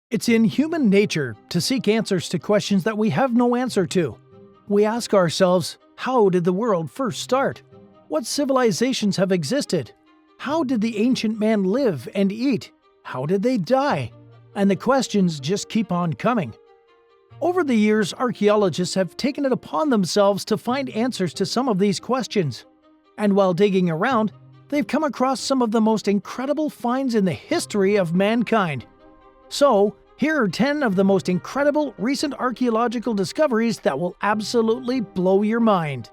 It's in human nature to seek answers to questions that we have no answer to. We ask ourselves, how did the world first start? What civilizations have existed? How did the ancient man live and eat? How did they die? And the questions just keep on coming. Over the years, archaeologists have taken it upon themselves to find answers to some of these questions. And while digging around, they've come across some of the most incredible finds in the history of mankind. So, here are 10 of the most incredible recent archaeological discoveries that will absolutely blow your mind.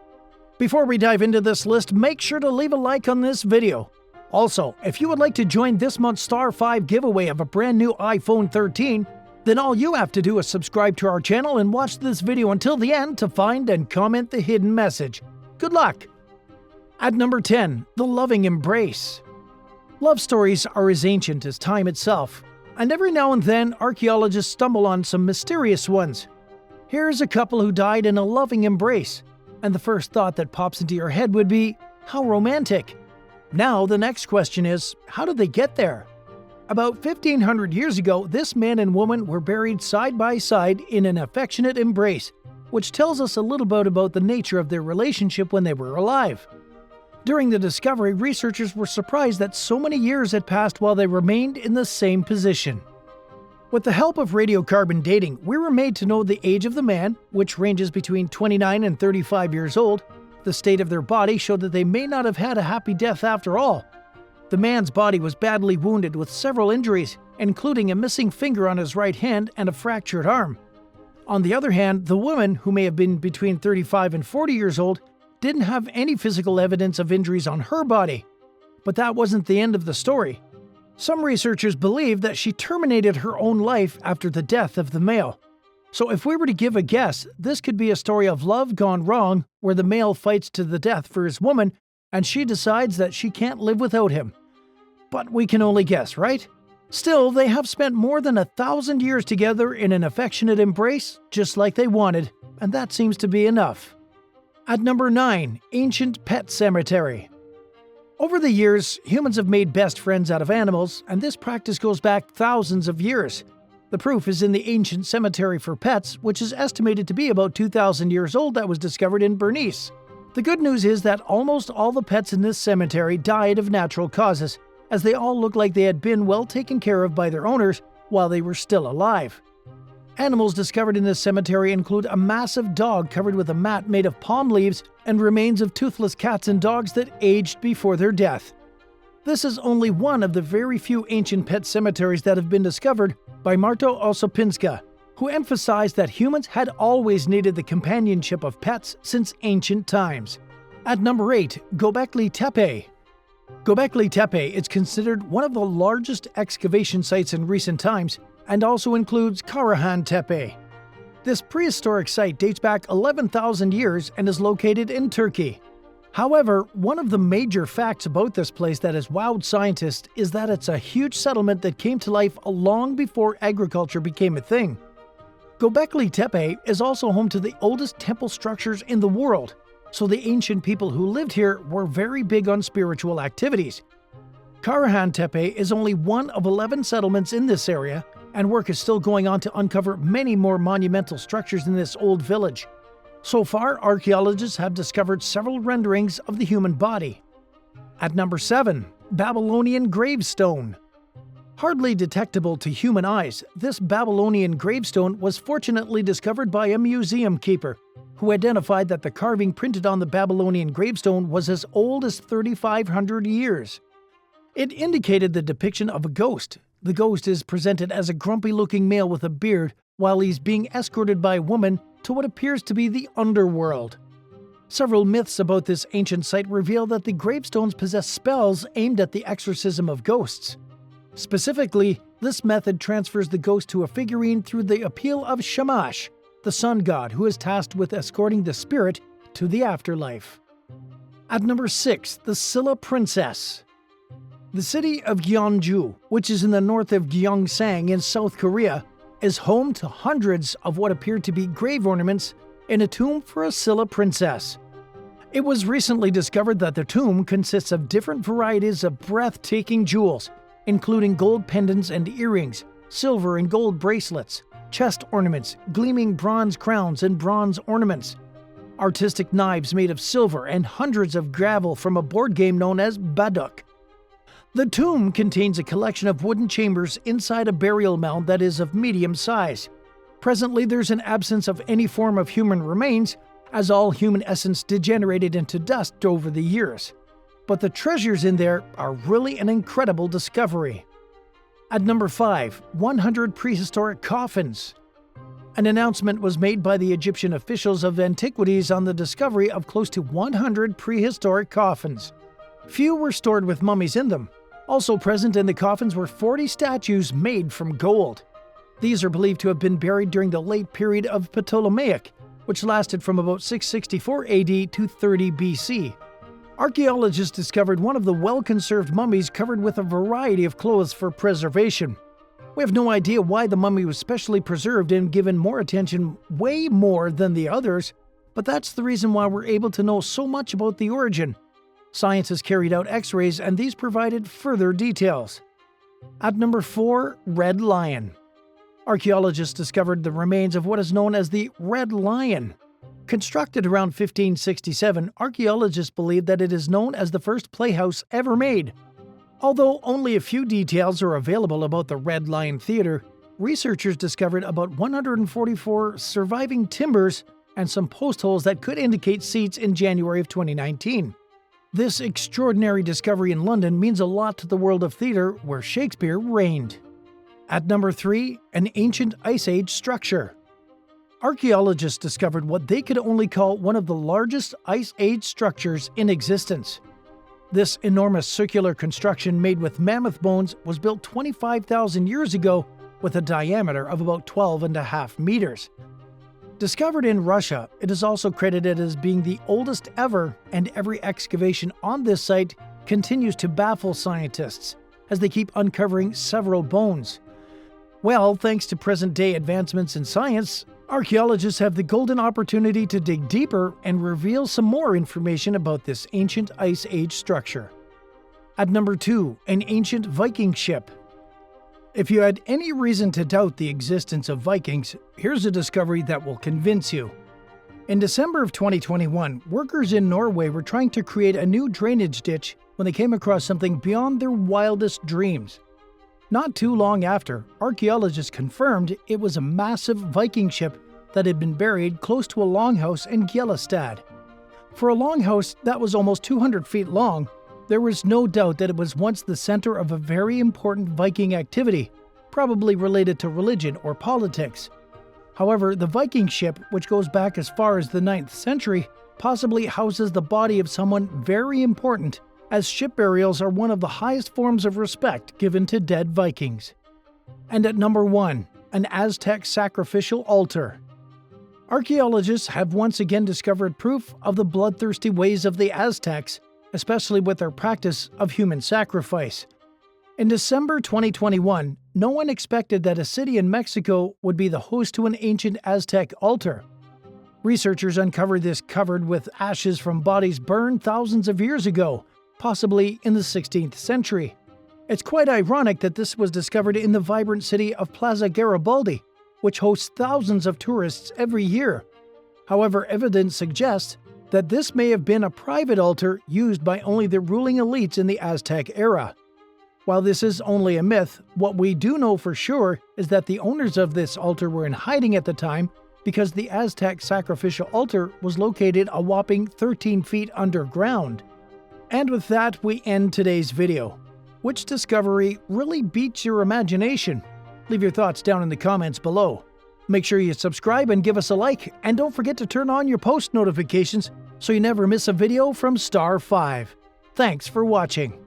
Before we dive into this list, make sure to leave a like on this video. Also, if you would like to join this month's Star 5 giveaway of a brand new iPhone 13, then all you have to do is subscribe to our channel and watch this video until the end to find and comment the hidden message. Good luck! At number 10, the loving embrace. Love stories are as ancient as time itself, and every now and then archaeologists stumble on some mysterious ones. Here's a couple who died in a loving embrace, and the first thought that pops into your head would be, how romantic. Now the next question is, how did they get there? About 1500 years ago, this man and woman were buried side by side in an affectionate embrace, which tells us a little bit about the nature of their relationship when they were alive. During the discovery, researchers were surprised that so many years had passed while they remained in the same position. With the help of radiocarbon dating, we were made to know the age of the man, which ranges between 29 and 35 years old. The state of their body showed that they may not have had a happy death after all. The man's body was badly wounded with several injuries, including a missing finger on his right hand and a fractured arm. On the other hand, the woman, who may have been between 35 and 40 years old, didn't have any physical evidence of injuries on her body. But that wasn't the end of the story. Some researchers believe that she terminated her own life after the death of the male. So if we were to give a guess, this could be a story of love gone wrong, where the male fights to the death for his woman, and she decides that she can't live without him. But we can only guess, right? Still, they have spent more than 1,000 years together in an affectionate embrace, just like they wanted, and that seems to be enough. At number 9, ancient pet cemetery. Over the years, humans have made best friends out of animals, and this practice goes back thousands of years. The proof is in the ancient cemetery for pets, which is estimated to be about 2,000 years old, that was discovered in Bernice. The good news is that almost all the pets in this cemetery died of natural causes, as they all look like they had been well taken care of by their owners while they were still alive. Animals discovered in this cemetery include a massive dog covered with a mat made of palm leaves and remains of toothless cats and dogs that aged before their death. This is only one of the very few ancient pet cemeteries that have been discovered by Marta Osopinska, who emphasized that humans had always needed the companionship of pets since ancient times. At number 8, GOBEKLI TEPE. GOBEKLI TEPE is considered one of the largest excavation sites in recent times, and also includes Karahan Tepe. This prehistoric site dates back 11,000 years and is located in Turkey. However, one of the major facts about this place that has wowed scientists is that it's a huge settlement that came to life long before agriculture became a thing. GOBEKLI Tepe is also home to the oldest temple structures in the world, so the ancient people who lived here were very big on spiritual activities. Karahan Tepe is only one of 11 settlements in this area, and work is still going on to uncover many more monumental structures in this old village. So far, archaeologists have discovered several renderings of the human body. At number 7, Babylonian gravestone. Hardly detectable to human eyes, this Babylonian gravestone was fortunately discovered by a museum keeper, who identified that the carving printed on the Babylonian gravestone was as old as 3,500 years. It indicated the depiction of a ghost. The ghost is presented as a grumpy-looking male with a beard, while he's being escorted by a woman to what appears to be the underworld. Several myths about this ancient site reveal that the gravestones possess spells aimed at the exorcism of ghosts. Specifically, this method transfers the ghost to a figurine through the appeal of Shamash, the sun god who is tasked with escorting the spirit to the afterlife. At number 6, the Silla Princess. The city of Gyeongju, which is in the north of Gyeongsang in South Korea, is home to hundreds of what appear to be grave ornaments in a tomb for a Silla princess. It was recently discovered that the tomb consists of different varieties of breathtaking jewels, including gold pendants and earrings, silver and gold bracelets, chest ornaments, gleaming bronze crowns and bronze ornaments, artistic knives made of silver, and hundreds of gravel from a board game known as Baduk. The tomb contains a collection of wooden chambers inside a burial mound that is of medium size. Presently, there's an absence of any form of human remains, as all human essence degenerated into dust over the years. But the treasures in there are really an incredible discovery. At number 5, 100 prehistoric coffins. An announcement was made by the Egyptian officials of antiquities on the discovery of close to 100 prehistoric coffins. Few were stored with mummies in them. Also present in the coffins were 40 statues made from gold. These are believed to have been buried during the late period of Ptolemaic, which lasted from about 664 AD to 30 BC. Archaeologists discovered one of the well-conserved mummies covered with a variety of clothes for preservation. We have no idea why the mummy was specially preserved and given more attention, way more than the others, but that's the reason why we're able to know so much about the origin. Science has carried out X-rays, and these provided further details. At number 4, Red Lion. Archaeologists discovered the remains of what is known as the Red Lion. Constructed around 1567, archaeologists believe that it is known as the first playhouse ever made. Although only a few details are available about the Red Lion Theatre, researchers discovered about 144 surviving timbers and some post holes that could indicate seats in January of 2019. This extraordinary discovery in London means a lot to the world of theatre where Shakespeare reigned. At number 3, an ancient Ice Age structure. Archaeologists discovered what they could only call one of the largest Ice Age structures in existence. This enormous circular construction made with mammoth bones was built 25,000 years ago with a diameter of about 12.5 meters. Discovered in Russia, it is also credited as being the oldest ever, and every excavation on this site continues to baffle scientists as they keep uncovering several bones. Well, thanks to present-day advancements in science, archaeologists have the golden opportunity to dig deeper and reveal some more information about this ancient Ice Age structure. At number 2, an ancient Viking ship. If you had any reason to doubt the existence of Vikings, here's a discovery that will convince you. In December of 2021, workers in Norway were trying to create a new drainage ditch when they came across something beyond their wildest dreams. Not too long after, archaeologists confirmed it was a massive Viking ship that had been buried close to a longhouse in Gjellestad. For a longhouse that was almost 200 feet long, there was no doubt that it was once the center of a very important Viking activity, probably related to religion or politics. However, the Viking ship, which goes back as far as the 9th century, possibly houses the body of someone very important, as ship burials are one of the highest forms of respect given to dead Vikings. And at number 1, an Aztec sacrificial altar. Archaeologists have once again discovered proof of the bloodthirsty ways of the Aztecs, especially with their practice of human sacrifice. In December 2021, no one expected that a city in Mexico would be the host to an ancient Aztec altar. Researchers uncovered this covered with ashes from bodies burned thousands of years ago, possibly in the 16th century. It's quite ironic that this was discovered in the vibrant city of Plaza Garibaldi, which hosts thousands of tourists every year. However, evidence suggests that this may have been a private altar used by only the ruling elites in the Aztec era. While this is only a myth, what we do know for sure is that the owners of this altar were in hiding at the time because the Aztec sacrificial altar was located a whopping 13 feet underground. And with that, we end today's video. Which discovery really beats your imagination? Leave your thoughts down in the comments below. Make sure you subscribe and give us a like, and don't forget to turn on your post notifications so you never miss a video from Star 5. Thanks for watching.